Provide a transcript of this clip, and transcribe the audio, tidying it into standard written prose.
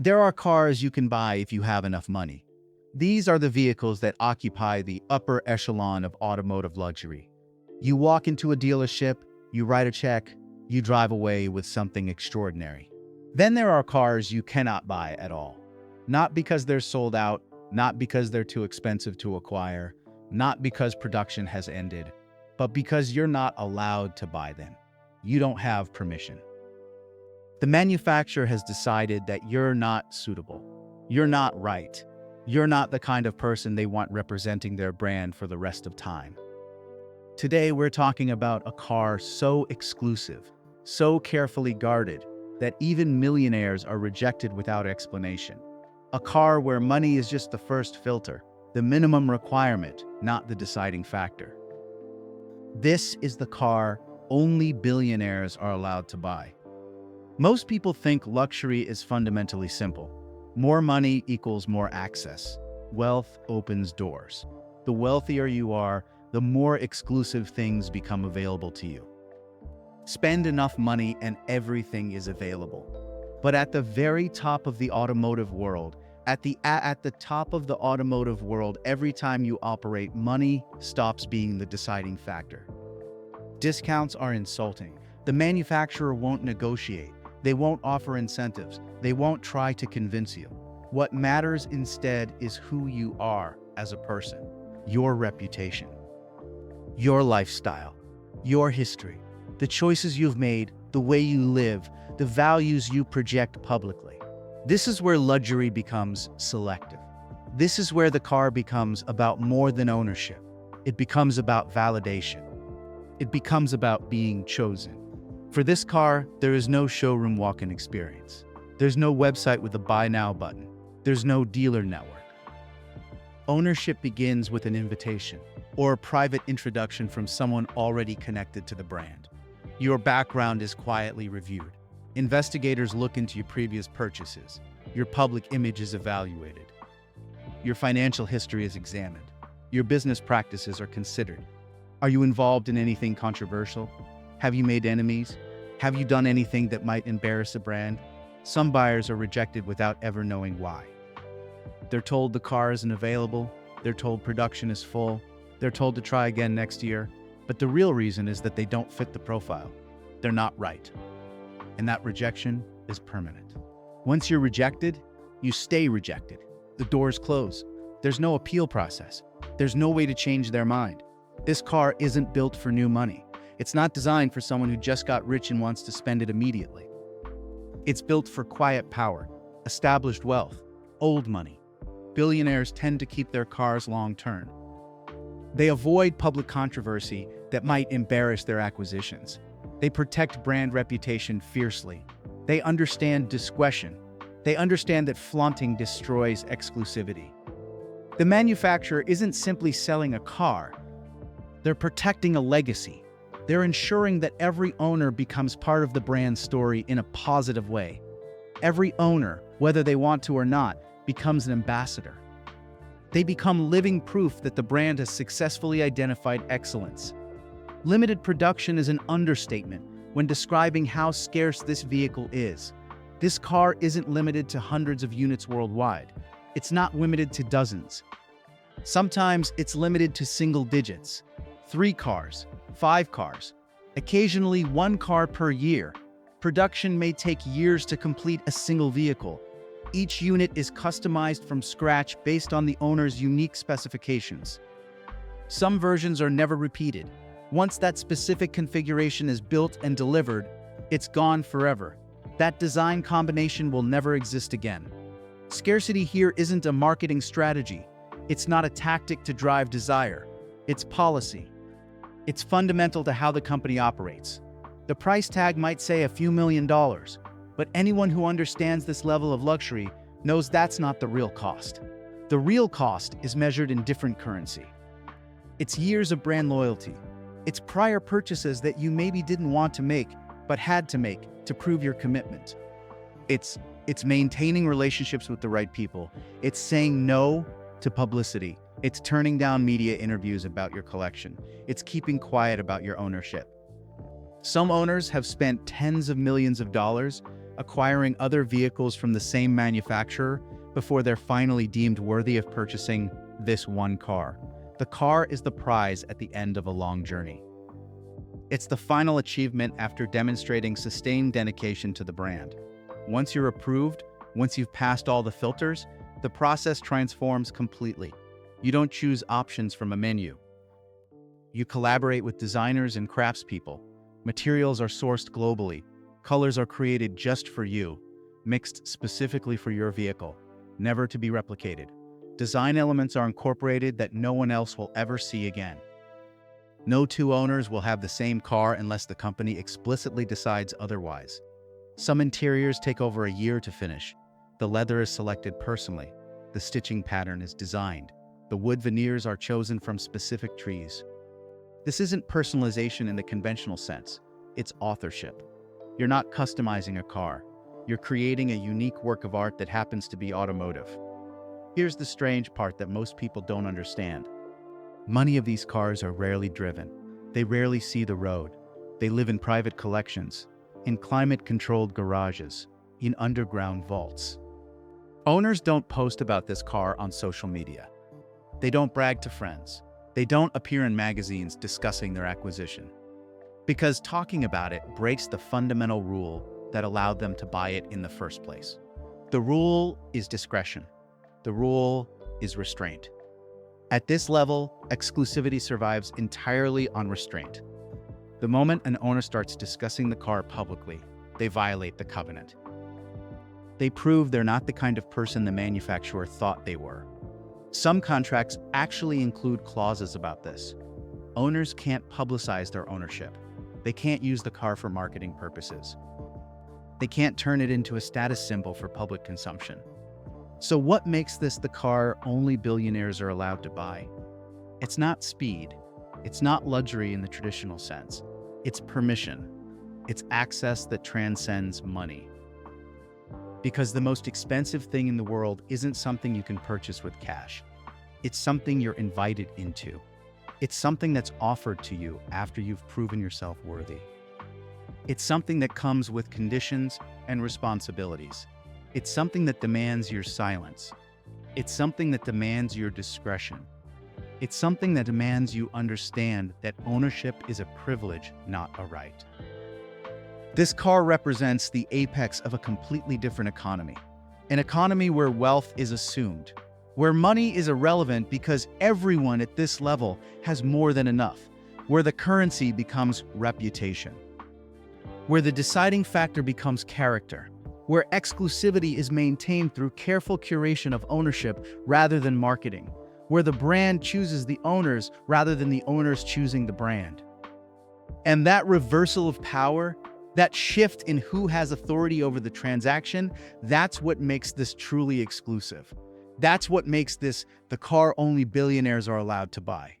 There are cars you can buy if you have enough money. These are the vehicles that occupy the upper echelon of automotive luxury. You walk into a dealership, you write a check, you drive away with something extraordinary. Then there are cars you cannot buy at all. Not because they're sold out, not because they're too expensive to acquire, not because production has ended, but because you're not allowed to buy them. You don't have permission. The manufacturer has decided that you're not suitable. You're not right. You're not the kind of person they want representing their brand for the rest of time. Today, we're talking about a car so exclusive, so carefully guarded, that even millionaires are rejected without explanation. A car where money is just the first filter, the minimum requirement, not the deciding factor. This is the car only billionaires are allowed to buy. Most people think luxury is fundamentally simple. More money equals more access. Wealth opens doors. The wealthier you are, the more exclusive things become available to you. Spend enough money and everything is available. But at the very top of the automotive world, at the top of the automotive world, every time you operate, money stops being the deciding factor. Discounts are insulting. The manufacturer won't negotiate. They won't offer incentives. They won't try to convince you. What matters instead is who you are as a person, your reputation, your lifestyle, your history, the choices you've made, the way you live, the values you project publicly. This is where luxury becomes selective. This is where the car becomes about more than ownership. It becomes about validation. It becomes about being chosen. For this car, there is no showroom walk-in experience. There's no website with a buy now button. There's no dealer network. Ownership begins with an invitation or a private introduction from someone already connected to the brand. Your background is quietly reviewed. Investigators look into your previous purchases. Your public image is evaluated. Your financial history is examined. Your business practices are considered. Are you involved in anything controversial? Have you made enemies? Have you done anything that might embarrass a brand? Some buyers are rejected without ever knowing why. They're told the car isn't available. They're told production is full. They're told to try again next year. But the real reason is that they don't fit the profile. They're not right. And that rejection is permanent. Once you're rejected, you stay rejected. The doors close. There's no appeal process. There's no way to change their mind. This car isn't built for new money. It's not designed for someone who just got rich and wants to spend it immediately. It's built for quiet power, established wealth, old money. Billionaires tend to keep their cars long-term. They avoid public controversy that might embarrass their acquisitions. They protect brand reputation fiercely. They understand discretion. They understand that flaunting destroys exclusivity. The manufacturer isn't simply selling a car. They're protecting a legacy. They're ensuring that every owner becomes part of the brand's story in a positive way. Every owner, whether they want to or not, becomes an ambassador. They become living proof that the brand has successfully identified excellence. Limited production is an understatement when describing how scarce this vehicle is. This car isn't limited to hundreds of units worldwide. It's not limited to dozens. Sometimes it's limited to single digits. 3 cars, 5 cars, occasionally 1 car per year. Production may take years to complete a single vehicle. Each unit is customized from scratch based on the owner's unique specifications. Some versions are never repeated. Once that specific configuration is built and delivered, it's gone forever. That design combination will never exist again. Scarcity here isn't a marketing strategy. It's not a tactic to drive desire. It's policy. It's fundamental to how the company operates. The price tag might say a few $1,000,000, but anyone who understands this level of luxury knows that's not the real cost. The real cost is measured in different currency. It's years of brand loyalty. It's prior purchases that you maybe didn't want to make, but had to make to prove your commitment. It's maintaining relationships with the right people. It's saying no to publicity. It's turning down media interviews about your collection. It's keeping quiet about your ownership. Some owners have spent tens of millions of dollars acquiring other vehicles from the same manufacturer before they're finally deemed worthy of purchasing this one car. The car is the prize at the end of a long journey. It's the final achievement after demonstrating sustained dedication to the brand. Once you're approved, once you've passed all the filters, the process transforms completely. You don't choose options from a menu. You collaborate with designers and craftspeople. Materials are sourced globally. Colors are created just for you, mixed specifically for your vehicle, never to be replicated. Design elements are incorporated that no one else will ever see again. No two owners will have the same car unless the company explicitly decides otherwise. Some interiors take over a year to finish. The leather is selected personally. The stitching pattern is designed. The wood veneers are chosen from specific trees. This isn't personalization in the conventional sense. It's authorship. You're not customizing a car. You're creating a unique work of art that happens to be automotive. Here's the strange part that most people don't understand. Many of these cars are rarely driven. They rarely see the road. They live in private collections, in climate-controlled garages, in underground vaults. Owners don't post about this car on social media. They don't brag to friends. They don't appear in magazines discussing their acquisition. Because talking about it breaks the fundamental rule that allowed them to buy it in the first place. The rule is discretion. The rule is restraint. At this level, exclusivity survives entirely on restraint. The moment an owner starts discussing the car publicly, they violate the covenant. They prove they're not the kind of person the manufacturer thought they were. Some contracts actually include clauses about this. Owners can't publicize their ownership. They can't use the car for marketing purposes. They can't turn it into a status symbol for public consumption. So what makes this the car only billionaires are allowed to buy? It's not speed. It's not luxury in the traditional sense. It's permission. It's access that transcends money. Because the most expensive thing in the world isn't something you can purchase with cash. It's something you're invited into. It's something that's offered to you after you've proven yourself worthy. It's something that comes with conditions and responsibilities. It's something that demands your silence. It's something that demands your discretion. It's something that demands you understand that ownership is a privilege, not a right. This car represents the apex of a completely different economy. An economy where wealth is assumed, where money is irrelevant because everyone at this level has more than enough, where the currency becomes reputation, where the deciding factor becomes character, where exclusivity is maintained through careful curation of ownership rather than marketing, where the brand chooses the owners rather than the owners choosing the brand. And that reversal of power, that shift in who has authority over the transaction, that's what makes this truly exclusive. That's what makes this the car only billionaires are allowed to buy.